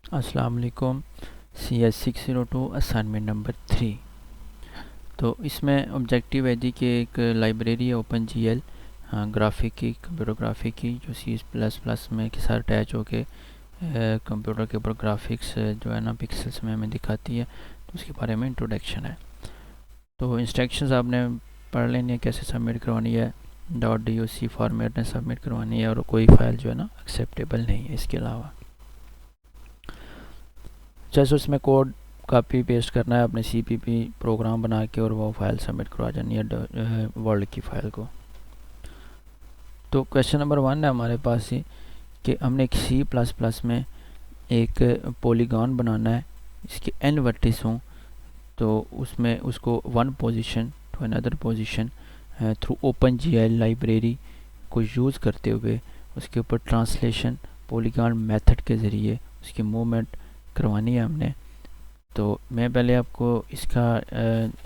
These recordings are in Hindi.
अस्सलाम वालेकुम। CS602 assignment number 3। तो इसमें ऑब्जेक्टिव है जी कि एक लाइब्रेरी है ओपन जी एल ग्राफिक की, कंप्यूटर ग्राफिक की, जो C++ में के साथ अटैच होके कंप्यूटर के ऊपर ग्राफिक्स जो है ना पिक्सल्स में हमें दिखाती है। तो उसके बारे में इंट्रोडक्शन है। तो इंस्ट्रक्शंस आपने पढ़ लेनी है, कैसे सबमिट करवानी है। .doc फॉर्मेट में सबमिट करवानी है और कोई फाइल जो है ना एक्सेप्टेबल नहीं है इसके अलावा। जैसे उसमें कोड कॉपी पेस्ट करना है अपने CPP प्रोग्राम बना के और वो फाइल सबमिट करवा जानी है वर्ल्ड की फाइल को। तो क्वेश्चन नंबर 1 है हमारे पास ही कि हमने एक C++ में एक पॉलीगॉन बनाना है, इसके n वर्टिस हों, तो उसमें उसको one position to another position through OpenGL library को यूज़ करते हुए उसके ऊपर ट्रांसलेशन पॉलीगॉन मेथड के ज़रिए उसकी मूवमेंट करवानी है हमने। तो मैं पहले आपको इसका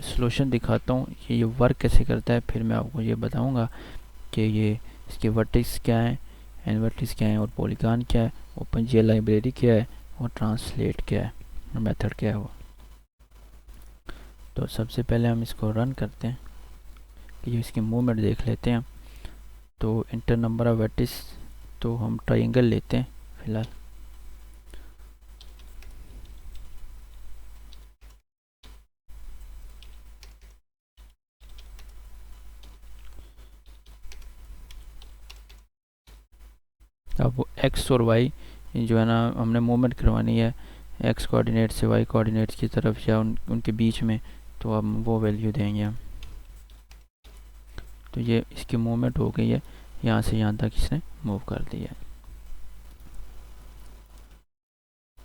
सॉल्यूशन दिखाता हूँ कि ये वर्क कैसे करता है, फिर मैं आपको ये बताऊँगा कि ये इसके वर्टिक्स क्या हैं, एन वर्टिक्स क्या हैं और पॉलीगॉन क्या है, OpenGL लाइब्रेरी क्या है और ट्रांसलेट क्या है, मेथड क्या है वो। तो सबसे पहले हम इसको रन करते हैं कि इसकी मूवमेंट देख लेते हैं। तो इंटर नंबर ऑफ वर्टिस, तो हम ट्राइंगल लेते हैं फ़िलहाल। अब वो एक्स और वाई जो है ना हमने मूवमेंट करवानी है एक्स कोऑर्डिनेट से वाई कोऑर्डिनेट की तरफ या उनके बीच में, तो हम वो वैल्यू देंगे हम। तो ये इसकी मूवमेंट हो गई है, यहाँ से यहाँ तक इसने मूव कर दिया है।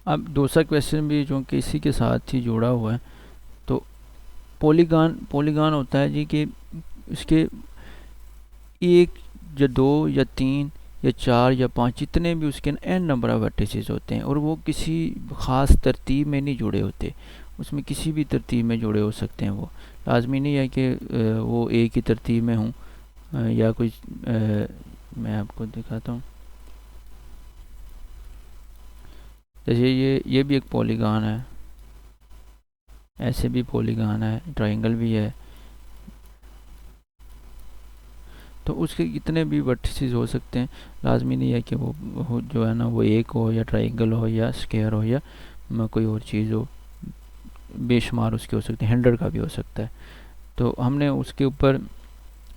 अब दूसरा क्वेश्चन भी जो कि इसी के साथ ही जुड़ा हुआ है। तो पॉलीगॉन पॉलीगॉन होता है जी कि इसके एक या दो या तीन या चार या पाँच जितने भी उसके n नंबर ऑफ वर्टिसेस होते हैं और वो किसी ख़ास तरतीब में नहीं जुड़े होते, उसमें किसी भी तरतीब में जुड़े हो सकते हैं। वो लाजमी नहीं है कि वो एक ही तरतीब में हों या कुछ मैं आपको दिखाता हूँ। जैसे ये भी एक पॉलीगॉन है, ऐसे भी पॉलीगॉन है, ट्रायंगल भी है। तो उसके कितने भी वर्टिसेस हो सकते हैं, लाजमी नहीं है कि वो जो है ना वो एक हो या ट्रायंगल हो या स्क्वायर हो या कोई और चीज़ हो, बेशुमार उसके हो सकते हैं, 100 का भी हो सकता है। तो हमने उसके ऊपर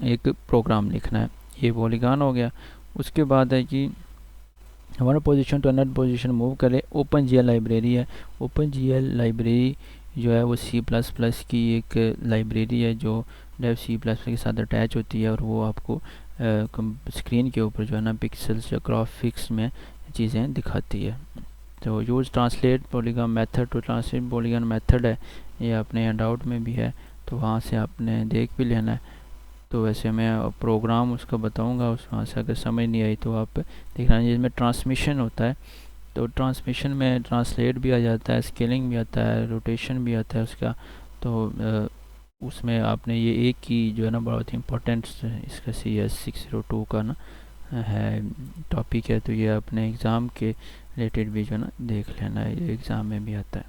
एक प्रोग्राम लिखना है। ये पॉलीगॉन हो गया। उसके बाद है कि one position to another position move करें। OpenGL लाइब्रेरी है, OpenGL लाइब्रेरी जो है वो C++ की एक लाइब्रेरी है जो डेव C++ के साथ अटैच होती है और वो आपको स्क्रीन के ऊपर जो है ना पिक्सल्स या ग्राफिक्स में चीज़ें दिखाती है। तो use translate polygon method to translate polygon method है, ये अपने हैंडआउट में भी है, तो वहाँ से आपने देख भी लेना है। तो वैसे मैं प्रोग्राम उसका बताऊंगा, उस वहाँ से अगर समझ नहीं आई तो आप देखना। जिसमें ट्रांसमिशन होता है, तो ट्रांसमिशन में ट्रांसलेट भी आ जाता है, स्केलिंग भी आता है, रोटेशन भी आता है उसका। तो उसमें आपने ये एक की जो है ना बहुत इंपॉर्टेंट इसका CS602 का ना है टॉपिक है, तो ये अपने एग्ज़ाम के रिलेटेड भी जो है ना देख लेना है, ये एग्ज़ाम में भी आता है।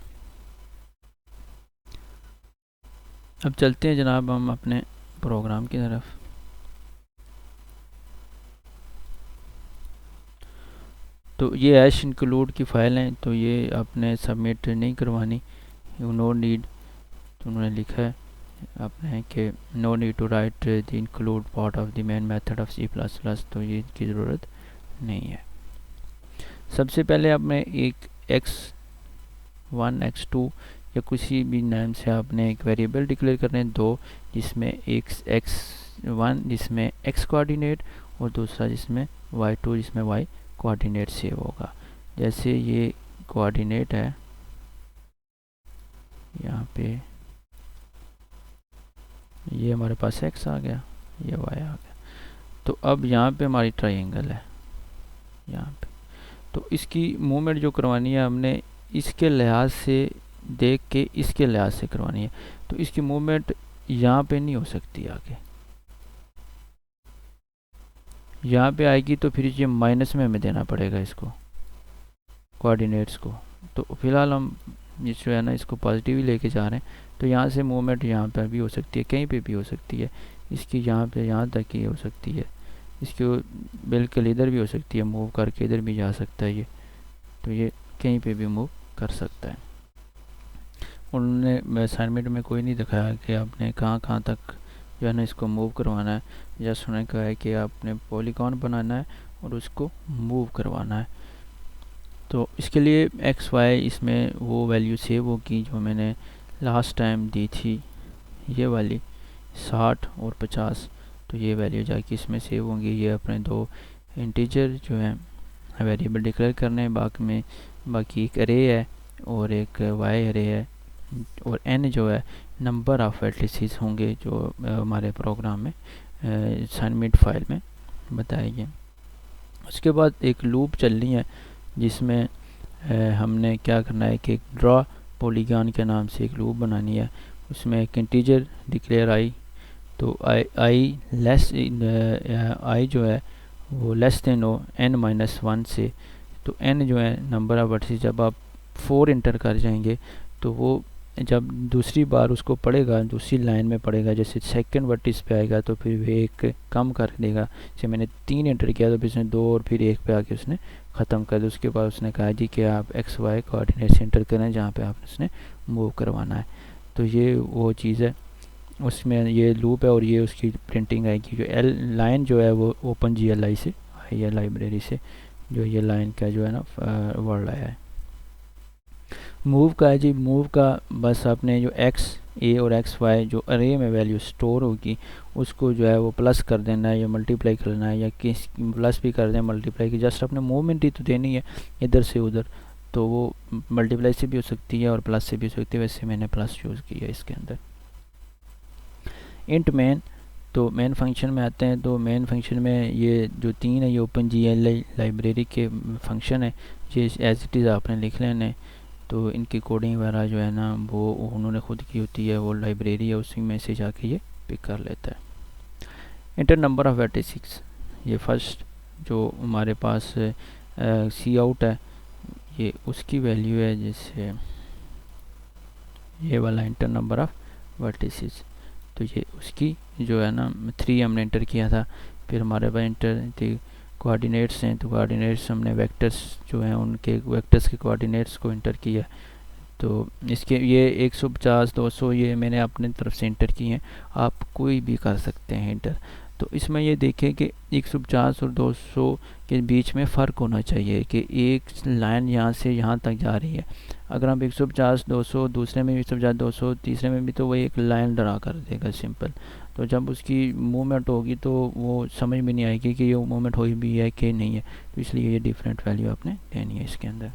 अब चलते हैं जनाब हम अपने प्रोग्राम की तरफ। तो ये ऐश इंक्लूड की फ़ाइल हैं, तो ये आपने सबमिट नहीं करवानी, यू नो नीड। तो उन्होंने लिखा है आपने कि no need to write the include part of the main method of C++, तो ये की ज़रूरत नहीं है। सबसे पहले आपने एक x1 x2 या किसी भी नाम से आपने एक वेरिएबल डिक्लेयर करने हैं, दो, जिसमें एक x1 जिसमें x कोऑर्डिनेट और दूसरा जिसमें y2 जिसमें y कोऑर्डिनेट सेव होगा। जैसे ये कोऑर्डिनेट है यहाँ पे, ये हमारे पास x आ गया, ये y आ गया। तो अब यहाँ पे हमारी ट्रायंगल है यहाँ पे, तो इसकी मूवमेंट जो करवानी है हमने इसके लिहाज से देख के इसके लिहाज से करवानी है। तो इसकी मूवमेंट यहाँ पे नहीं हो सकती आगे, यहाँ पे आएगी तो फिर ये माइनस में हमें देना पड़ेगा इसको, कोऑर्डिनेट्स को। तो फिलहाल हम ये जो है ना इसको पॉजिटिव ही लेके जा रहे हैं। तो यहाँ से मूवमेंट यहाँ पे भी हो सकती है, कहीं पे भी हो सकती है, इसकी यहाँ पे यहाँ तक ही हो सकती है, इसकी बिल्कुल इधर भी हो सकती है, मूव करके इधर भी जा सकता है ये, तो ये कहीं पे भी मूव कर सकता है। उन्होंने असाइनमेंट में कोई नहीं दिखाया कि आपने कहाँ कहाँ तक जो है ना इसको मूव करवाना है, जस्ट उन्होंने कहा है कि आपने पॉलीगॉन बनाना है और उसको मूव करवाना है। तो इसके लिए एक्स वाई इसमें वो वैल्यू सेव होगी जो मैंने लास्ट टाइम दी थी, ये वाली 60 और 50। तो ये वैल्यू जाके इसमें सेव होंगी। ये अपने दो इंटीजर जो है वेरिएबल डिक्लेयर करने हैं, बाकी एक अरे है और एक वाई अरे है, और एन जो है नंबर ऑफ वेर्टिसेस होंगे जो हमारे प्रोग्राम में असाइनमेंट फाइल में बताए गए। उसके बाद एक लूप चलनी है जिसमें हमने क्या करना है कि एक ड्रॉ पॉलीगॉन के नाम से एक लूप बनानी है। उसमें एक इंटीजर डिक्लेयर आई, तो आई जो है वो लेस देन हो n-1 से। तो n जो है नंबर ऑफ वर्टिसेस, जब आप 4 इंटर कर जाएंगे तो वो जब दूसरी बार उसको पढ़ेगा, दूसरी लाइन में पढ़ेगा, जैसे सेकंड वर्टिस पे आएगा तो फिर वो एक कम कर देगा। जैसे मैंने 3 इंटर किया तो फिर उसने 2 और फिर 1 पे आके उसने ख़त्म कर दिया। उसके बाद उसने कहा जी कि आप एक्स वाई कोऑर्डिनेट्स इंटर करें जहाँ पे आप उसने मूव करवाना है। तो ये वो चीज़ है, उसमें ये लूप है और ये उसकी प्रिंटिंग आएगी। जो एल लाइन जो है वो ओपन GLI से आई है, लाइब्रेरी से जो ये लाइन का जो है ना वर्ड आया है। मूव का है जी, मूव का बस आपने जो एक्स ए और एक्स वाई जो अरे में वैल्यू स्टोर होगी उसको जो है वो प्लस कर देना है या मल्टीप्लाई करना है, या किस प्लस भी कर दें मल्टीप्लाई की, जस्ट अपने मूवमेंट ही तो देनी है इधर से उधर। तो वो मल्टीप्लाई से भी हो सकती है और प्लस से भी हो सकती है, वैसे मैंने प्लस चूज़ किया इसके अंदर। इंट तो मेन फंक्शन में आते हैं। तो मेन फंक्शन में ये जो 3 है ये ओपन GLI लाइब्रेरी के फंक्शन है, ये एज इट इज़ आपने लिख लेने। तो इनकी कोडिंग वगैरह जो है ना वो उन्होंने खुद की होती है, वो लाइब्रेरी है उसी में से जाके ये पिक कर लेता है। इंटर नंबर ऑफ वर्टिसेस, ये फर्स्ट जो हमारे पास सी आउट है ये उसकी वैल्यू है, जैसे ये वाला इंटर नंबर ऑफ वर्टिसेस। तो ये उसकी जो है ना 3 हमने इंटर किया था। फिर हमारे पास इंटर थी कोऑर्डिनेट्स हैं, तो कोऑर्डिनेट्स हमने वेक्टर्स जो हैं उनके वेक्टर्स के कोऑर्डिनेट्स को इंटर किया। तो इसके ये 150 200 ये मैंने अपने तरफ से इंटर किए हैं, आप कोई भी कर सकते हैं इंटर। तो इसमें ये देखें कि 150 और 200 के बीच में फ़र्क होना चाहिए कि एक लाइन यहाँ से यहाँ तक जा रही है। अगर हम 150 200 दूसरे में 150 200 तीसरे में भी, तो वही एक लाइन ड्रा कर देगा सिंपल। तो जब उसकी मूवमेंट होगी तो वो समझ में नहीं आएगी कि ये मूवमेंट हुई भी है कि नहीं है। तो इसलिए ये डिफरेंट वैल्यू आपने देनी है इसके अंदर।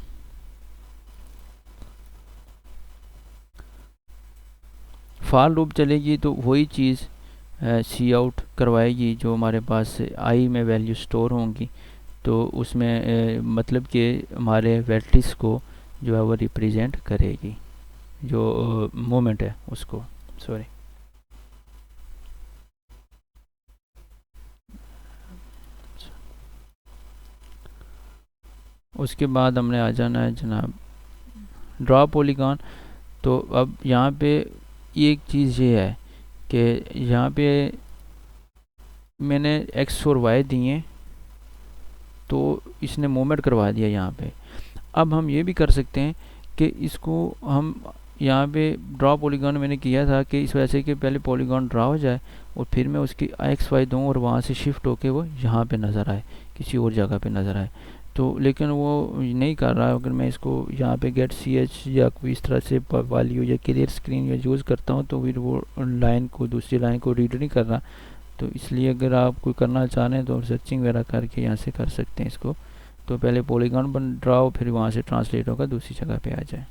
फॉर लूप चलेगी तो वही चीज़ सी आउट करवाएगी जो हमारे पास आई में वैल्यू स्टोर होंगी। तो उसमें मतलब कि हमारे वेर्टिस को जो है वो रिप्रेजेंट करेगी, जो मोमेंट है उसको, सॉरी। उसके बाद हमने आ जाना है जनाब ड्रॉ पॉलीगॉन। तो अब यहाँ पे एक चीज़ ये है कि यहाँ पे मैंने एक्स और वाई दिए तो इसने मूवमेंट करवा दिया यहाँ पे। अब हम ये भी कर सकते हैं कि इसको हम यहाँ पे ड्रॉ पॉलीगॉन मैंने किया था कि इस वजह से कि पहले पॉलीगॉन ड्रॉ हो जाए और फिर मैं उसकी एक्स वाई दूँ और वहाँ से शिफ्ट होके वो यहाँ पे नज़र आए, किसी और जगह पे नज़र आए। तो लेकिन वो नहीं कर रहा है। अगर मैं इसको यहाँ पे गेट CH या कोई इस तरह से वैल्यू या क्लियर स्क्रीन या यूज़ करता हूँ तो फिर वो लाइन को दूसरी लाइन को रीड नहीं कर रहा। तो इसलिए अगर आप कोई करना चाह रहे हैं तो सर्चिंग वगैरह करके यहाँ से कर सकते हैं इसको। तो पहले पॉलीगॉन बन ड्राओ, फिर वहाँ से ट्रांसलेट होकर दूसरी जगह पे आ जाए।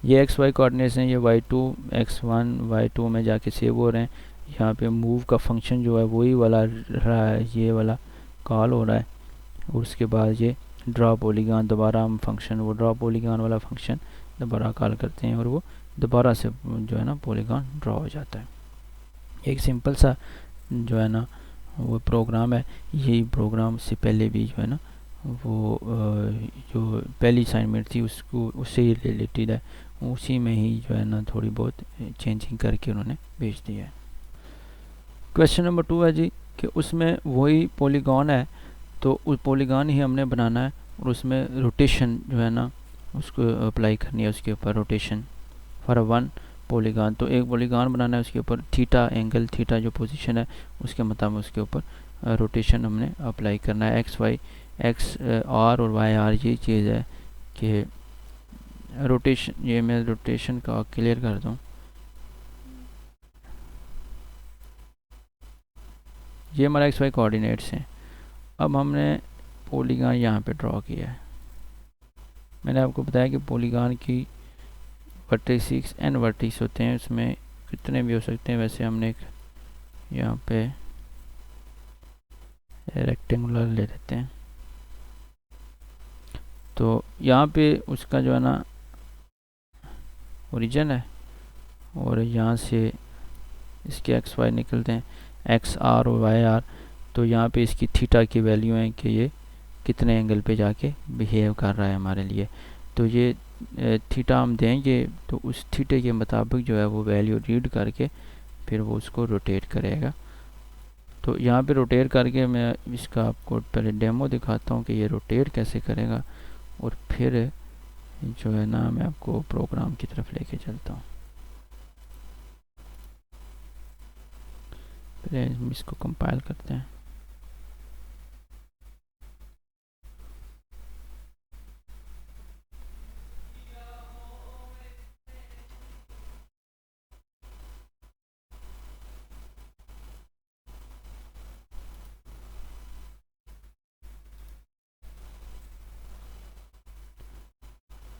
ये एक्स वाई कोऑर्डिनेट्स हैं, ये y2 x1 y2 में जाके सेव हो रहे हैं। यहाँ पे मूव का फंक्शन जो है वही वाला रहा है, ये वाला कॉल हो रहा है। और उसके बाद ये ड्रा पॉलीगॉन, दोबारा हम फंक्शन वो ड्रा पॉलीगॉन वाला फंक्शन दोबारा कॉल करते हैं और वो दोबारा से जो है ना पॉलीगॉन ड्रा हो जाता है। एक सिंपल सा जो है ना वो प्रोग्राम है। यही प्रोग्राम से पहले भी जो है ना वो जो पहली असाइनमेंट थी उसको उससे ही रिलेटेड है, उसी में ही जो है ना थोड़ी बहुत चेंजिंग करके उन्होंने भेज दिया है। क्वेश्चन नंबर 2 है जी कि उसमें वही पॉलीगॉन है, तो उस पॉलीगॉन ही हमने बनाना है और उसमें रोटेशन जो है ना उसको अप्लाई करनी है उसके ऊपर, रोटेशन फॉर वन पॉलीगॉन। तो एक पॉलीगॉन बनाना है, उसके ऊपर थीटा एंगल, थीटा जो पोजीशन है उसके मुताबिक उसके ऊपर रोटेशन हमने अप्लाई करना है। एक्स वाई, एक्स आर और वाई आर ये चीज़ है कि रोटेशन, ये मैं रोटेशन का क्लियर कर दूँ। ये हमारा एक्स वाई कोऑर्डिनेट्स हैं। अब हमने पॉलीगॉन यहाँ पे ड्रॉ किया है। मैंने आपको बताया कि पॉलीगॉन की वर्टिसेस एन वर्टिस होते हैं, उसमें कितने भी हो सकते हैं। वैसे हमने एक यहाँ पे रेक्टेंगुलर ले लेते हैं। तो यहाँ पे उसका जो है ना ओरिजिन है और यहाँ से इसके एक्स वाई निकलते हैं, एक्स आर और वाई आर। तो यहाँ पे इसकी थीटा की वैल्यू है कि ये कितने एंगल पे जाके बिहेव कर रहा है हमारे लिए। तो ये थीटा हम देंगे, तो उस थीटे के मुताबिक जो है वो वैल्यू रीड करके फिर वो उसको रोटेट करेगा। तो यहाँ पे रोटेट करके मैं इसका आपको पहले डेमो दिखाता हूँ कि ये रोटेट कैसे करेगा, और फिर जो है ना मैं आपको प्रोग्राम की तरफ लेके चलता हूँ। पहले हम इसको कंपाइल करते हैं।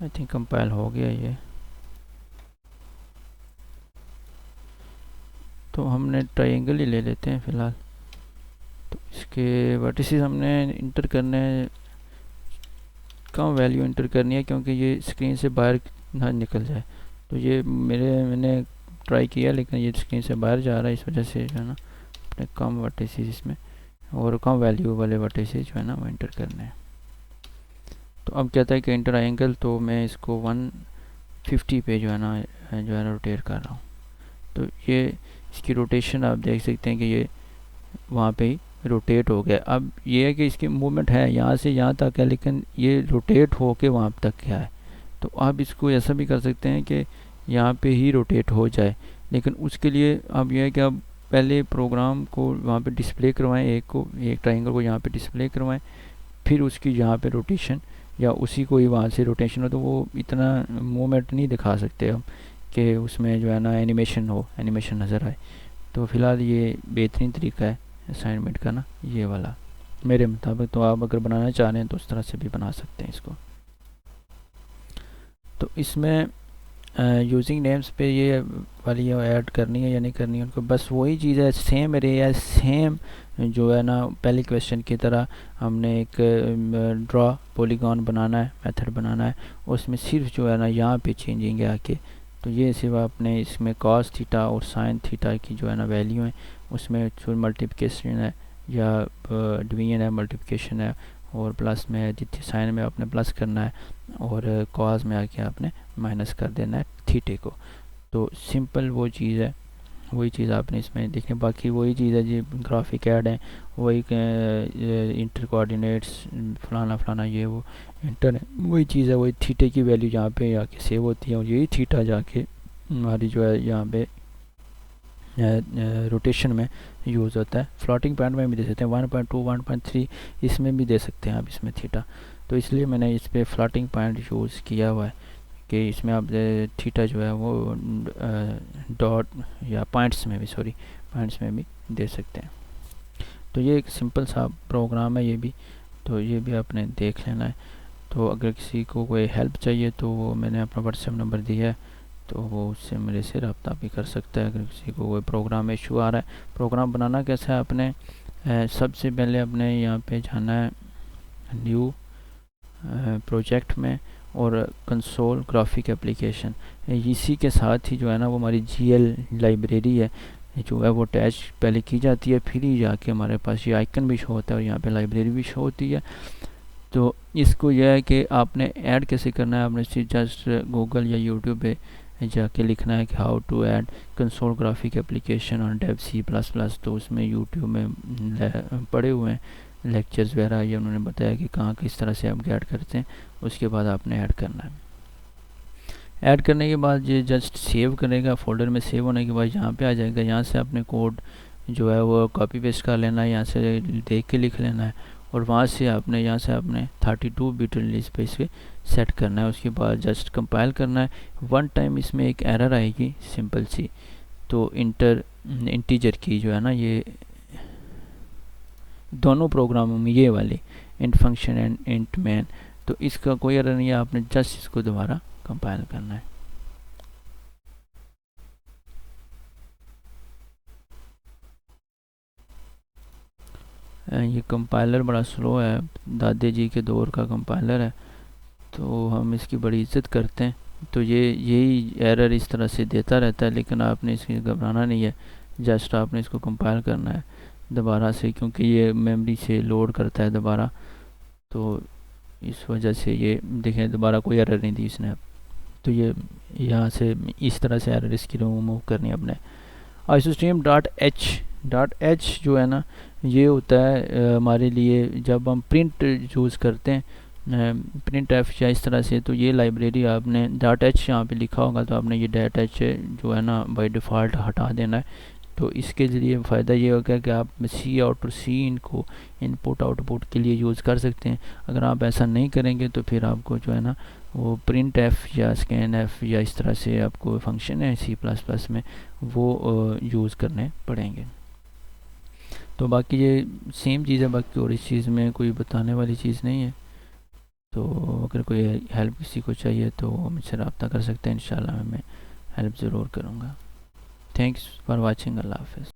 आई थिंक कंपाइल हो गया ये। तो हमने ट्रायंगल ही ले लेते हैं फ़िलहाल। तो इसके वर्टिसेस हमने इंटर करने हैं, कम वैल्यू इंटर करनी है क्योंकि ये स्क्रीन से बाहर ना निकल जाए। तो ये मैंने ट्राई किया लेकिन ये स्क्रीन से बाहर जा रहा है, इस वजह से जो है ना अपने कम वर्टिसेस इसमें और कम वैल्यू वाले वर्टिसेस जो है ना वो इंटर करने हैं। तो अब कहता है कि इंटर एंगल, तो मैं इसको 150 पे जो है ना रोटेट कर रहा हूँ। तो ये इसकी रोटेशन आप देख सकते हैं कि ये वहाँ पे ही रोटेट हो गया। अब ये है कि इसकी मूवमेंट है यहाँ से यहाँ तक है, लेकिन ये रोटेट हो के वहाँ तक क्या है। तो आप इसको ऐसा भी कर सकते हैं कि यहाँ पे ही रोटेट हो जाए, लेकिन उसके लिए अब यह है कि आप पहले प्रोग्राम को वहाँ पे डिस्प्ले करवाएं, एक ट्रायंगल को यहाँ पे डिस्प्ले करवाएं, फिर उसकी यहाँ पे रोटेशन या उसी को ही वहाँ से रोटेशन हो। तो वो इतना मूवमेंट नहीं दिखा सकते हम कि उसमें जो है ना एनिमेशन नज़र आए। तो फ़िलहाल ये बेहतरीन तरीका है असाइनमेंट का ना, ये वाला मेरे मुताबिक। तो आप अगर बनाना चाह रहे हैं तो उस तरह से भी बना सकते हैं इसको। तो इसमें यूजिंग नेम्स पे ये वाली ऐड करनी है या नहीं करनी है उनको, बस वही चीज़ है, सेम एरे है, सेम जो है ना पहले क्वेश्चन की तरह हमने एक ड्रॉ पॉलीगॉन बनाना है, मेथड बनाना है। उसमें सिर्फ जो है ना यहाँ पे चेंजिंग है आके। तो ये सिर्फ अपने इसमें कॉस थीटा और साइन थीटा की जो है ना वैल्यू है, उसमें जो मल्टीप्लिकेशन है या डिवीजन है, मल्टीप्लिकेशन है, और प्लस में जितनी साइन में आपने प्लस करना है और कॉस में आके आपने माइनस कर देना है थीटे को। तो सिंपल वो चीज़ है, वही चीज़ आपने इसमें देखनी। बाकी वही चीज़ है जी, ग्राफिक ऐड है, वही इंटर कोऑर्डिनेट्स फलाना फलाना ये वो इंटर है, वही चीज़ है, वही थीटे की वैल्यू यहाँ पे आके सेव होती है और यही थीटा जाके हमारी जो है यहाँ पे रोटेशन में यूज़ होता है। फ्लोटिंग पॉइंट में भी दे सकते हैं, 1.2 1.3 इसमें भी दे सकते हैं आप इसमें थीटा। तो इसलिए मैंने इस पर फ्लोटिंग पॉइंट यूज़ किया हुआ है कि इसमें आप थीटा जो है वो डॉट या पॉइंट्स में भी दे सकते हैं। तो ये एक सिंपल सा प्रोग्राम है ये भी, तो ये भी आपने देख लेना है। तो अगर किसी को कोई हेल्प चाहिए तो वो मैंने अपना व्हाट्सएप नंबर दिया है, तो वो उससे मेरे से रब्ता भी कर सकता है अगर किसी को कोई प्रोग्राम इशू आ रहा है। प्रोग्राम बनाना कैसा है, अपने सबसे पहले अपने यहाँ पे जाना है न्यू प्रोजेक्ट में और कंसोल ग्राफिक एप्लीकेशन, इसी के साथ ही जो है ना वो हमारी GL लाइब्रेरी है जो है वो अटैच पहले की जाती है, फिर ही जाके हमारे पास ये आइकन भी शो होता है और यहाँ पे लाइब्रेरी भी शो होती है। तो इसको यह है कि आपने ऐड कैसे करना है, आपने जस्ट गूगल या यूट्यूब पे जाके लिखना है कि how to add console graphic application on dev C++। तो उसमें यूट्यूब में पड़े हुए हैं लेक्चर्स वगैरह, ये उन्होंने बताया कि कहाँ किस तरह से आप ऐड करते हैं। उसके बाद आपने ऐड करना है। ऐड करने के बाद ये जस्ट सेव करेगा, फोल्डर में सेव होने के बाद यहाँ पे आ जाएगा। यहाँ से आपने कोड जो है वो कॉपी पेस्ट कर लेना है, यहाँ से देख के लिख लेना है, और वहाँ से आपने यहाँ से आपने 32 बिट रिलीज पे इसे सेट करना है। उसके बाद जस्ट कंपाइल करना है। वन टाइम इसमें एक एरर आएगी सिंपल सी, तो इंटीजर की जो है ना, ये दोनों प्रोग्रामों में ये वाली int function and int man, तो इसका कोई एरर नहीं है, आपने जस्ट इसको दोबारा कंपाइल करना है। ये कंपाइलर बड़ा स्लो है, दादे जी के दौर का कंपाइलर है, तो हम इसकी बड़ी इज्जत करते हैं। तो ये यही एरर इस तरह से देता रहता है, लेकिन आपने इसकी घबराना नहीं है। जस्ट आपने इसको कंपाइल करना है दोबारा से, क्योंकि ये मेमोरी से लोड करता है दोबारा, तो इस वजह से ये देखें दोबारा कोई एरर नहीं दी इसने। तो ये यहाँ से इस तरह से एरर इसकी रिमूव करनी है अपने। आइसोस्ट्रीम डॉट एच जो है ना, ये होता है हमारे लिए जब हम प्रिंट यूज़ करते हैं, प्रिंट एफ या इस तरह से, तो ये लाइब्रेरी आपने डॉट एच यहाँ पे लिखा होगा, तो आपने ये डॉट एच जो है ना बाय डिफ़ॉल्ट हटा देना है। तो इसके ज़रिए फ़ायदा ये होगा कि आप सी आउट और सी इन को इनपुट आउटपुट के लिए यूज़ कर सकते हैं। अगर आप ऐसा नहीं करेंगे तो फिर आपको जो है ना वो प्रिंट एफ या स्कैन एफ या इस तरह से आपको फंक्शन है C++ में वो यूज़ करने पड़ेंगे। तो बाकी ये सेम चीज़ है, बाकी और इस चीज़ में कोई बताने वाली चीज़ नहीं है। तो अगर कोई हेल्प किसी को चाहिए तो मुझसे रब्ता कर सकते हैं, इंशाल्लाह मैं हेल्प ज़रूर करूँगा। Thanks for watching. अल्लाह हाफ़िज़।